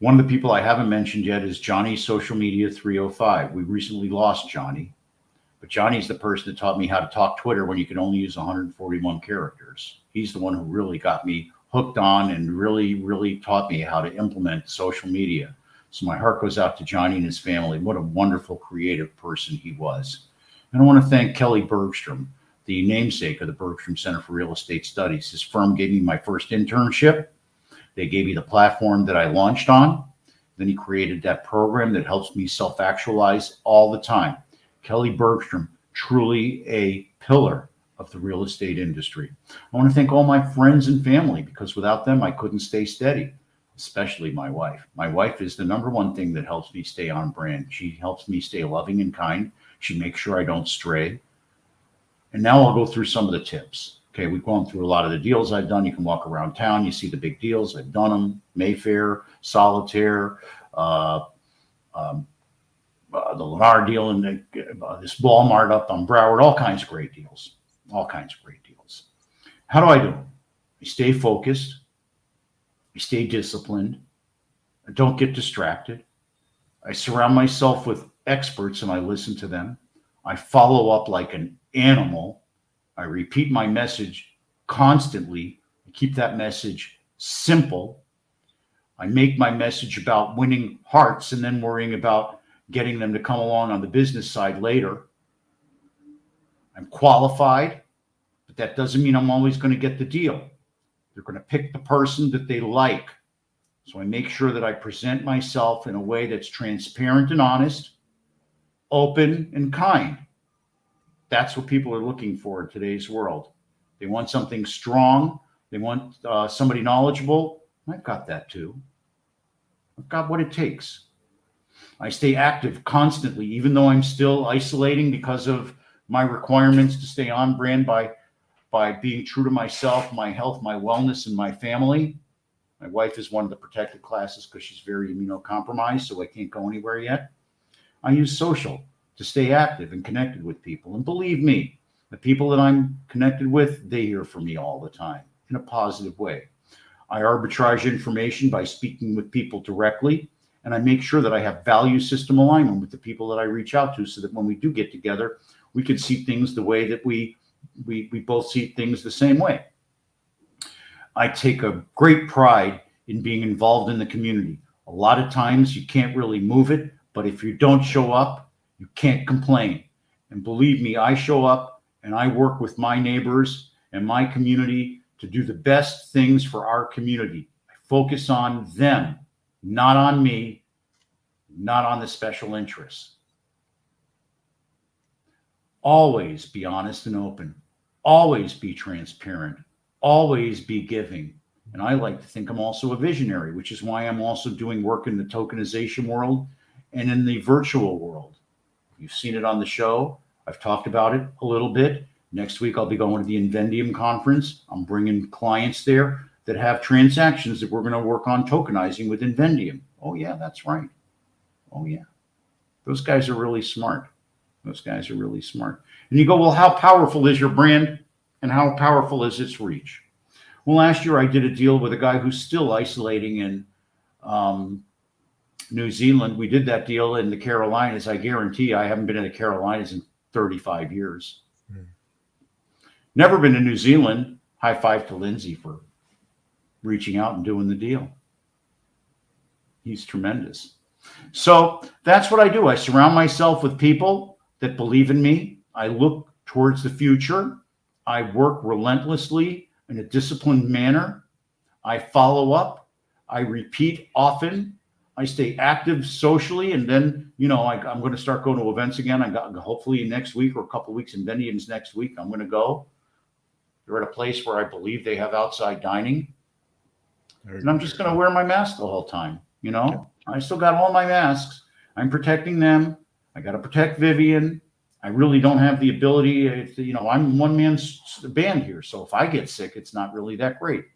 One of the people I haven't mentioned yet is Johnny Social Media 305. We recently lost Johnny, but Johnny's the person that taught me how to talk Twitter when you can only use 141 characters. He's the one who really got me hooked on and really taught me how to implement social media. So my heart goes out to Johnny and his family. What a wonderful, creative person he was. And I want to thank Kelly Bergstrom, the namesake of the Bergstrom Center for Real Estate Studies. His firm gave me my first internship. They gave me the platform that I launched on. Then he created that program that helps me self-actualize all the time. Kelly Bergstrom, truly a pillar of the real estate industry. I want to thank all my friends and family, because without them, I couldn't stay steady, especially my wife. My wife is the number one thing that helps me stay on brand. She helps me stay loving and kind. She makes sure I don't stray. And now I'll go through some of the tips. Okay, we've gone through a lot of the deals I've done. You can walk around town, you see the big deals. I've done them: Mayfair, Solitaire, the Lennar deal, and this Walmart up on Broward. All kinds of great deals. All kinds of great deals. How do I do? I stay focused. I stay disciplined. I don't get distracted. I surround myself with experts and I listen to them. I follow up like an animal. I repeat my message constantly. I keep that message simple. I make my message about winning hearts and then worrying about getting them to come along on the business side later. I'm qualified, but that doesn't mean I'm always going to get the deal. They're going to pick the person that they like. So I make sure that I present myself in a way that's transparent and honest, open and kind. That's what people are looking for in today's world. They want something strong. They want somebody knowledgeable. I've got that too. I've got what it takes. I stay active constantly, even though I'm still isolating because of my requirements to stay on brand by being true to myself, my health, my wellness, and my family. My wife is one of the protected classes because she's very immunocompromised, so I can't go anywhere yet. I use social to stay active and connected with people. And believe me, the people that I'm connected with, they hear from me all the time in a positive way. I arbitrage information by speaking with people directly, and I make sure that I have value system alignment with the people that I reach out to, so that when we do get together, we can see things the way that we both see things the same way. I take a great pride in being involved in the community. A lot of times you can't really move it, but if you don't show up, you can't complain. And believe me, I show up and I work with my neighbors and my community to do the best things for our community. I focus on them, not on me, not on the special interests. Always be honest and open. Always be transparent. Always be giving. And I like to think I'm also a visionary, which is why I'm also doing work in the tokenization world and in the virtual world. You've seen it on the show. I've talked about it a little bit. Next week, I'll be going to the Invendium conference. I'm bringing clients there that have transactions that we're going to work on tokenizing with Invendium. Oh, yeah, that's right. Oh, yeah. Those guys are really smart. Those guys are really smart. And you go, well, how powerful is your brand and how powerful is its reach? Well, last year I did a deal with a guy who's still isolating in New Zealand. We did that deal in the Carolinas. I guarantee I haven't been in the Carolinas in 35 years. Never been to New Zealand. High five to Lindsay for reaching out and doing the deal. He's tremendous. So that's what I do. I surround myself with people that believe in me. I look towards the future. I work relentlessly in a disciplined manner. I follow up. I repeat often. I stay active socially. And then, I'm going to start going to events again. I got hopefully next week or a couple of weeks in Invendium's next week. I'm going to go. They're at a place where I believe they have outside dining. And I'm just going to wear my mask the whole time. I still got all my masks. I'm protecting them. I got to protect Vivian. I really don't have the ability. I'm one man's band here. So if I get sick, it's not really that great.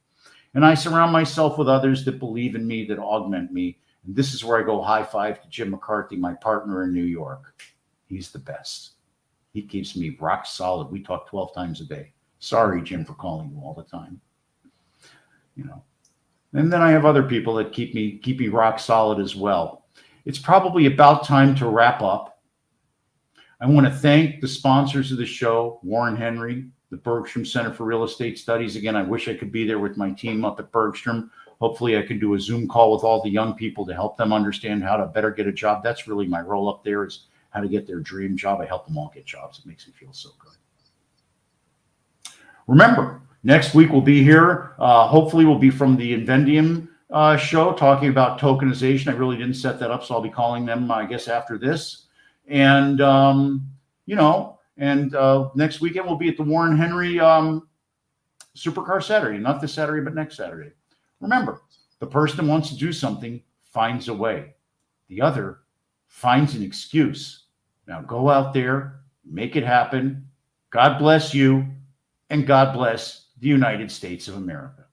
And I surround myself with others that believe in me, that augment me. And this is where I go high five to Jim McCarthy, my partner in New York. He's the best. He keeps me rock solid. We talk 12 times a day. Sorry, Jim, for calling you all the time. And then I have other people that keep me rock solid as well. It's probably about time to wrap up. I want to thank the sponsors of the show, Warren Henry, the Bergstrom Center for Real Estate Studies. Again, I wish I could be there with my team up at Bergstrom. Hopefully I can do a Zoom call with all the young people to help them understand how to better get a job. That's really my role up there, is how to get their dream job. I help them all get jobs. It makes me feel so good. Remember, Next week we'll be here. Hopefully we'll be from the Invendium show talking about tokenization. I really didn't set that up, so I'll be calling them, I guess, after this. And, next weekend we'll be at the Warren Henry Supercar Saturday. Not this Saturday, but next Saturday. Remember, the person who wants to do something finds a way. The other finds an excuse. Now go out there, make it happen. God bless you, and God bless the United States of America.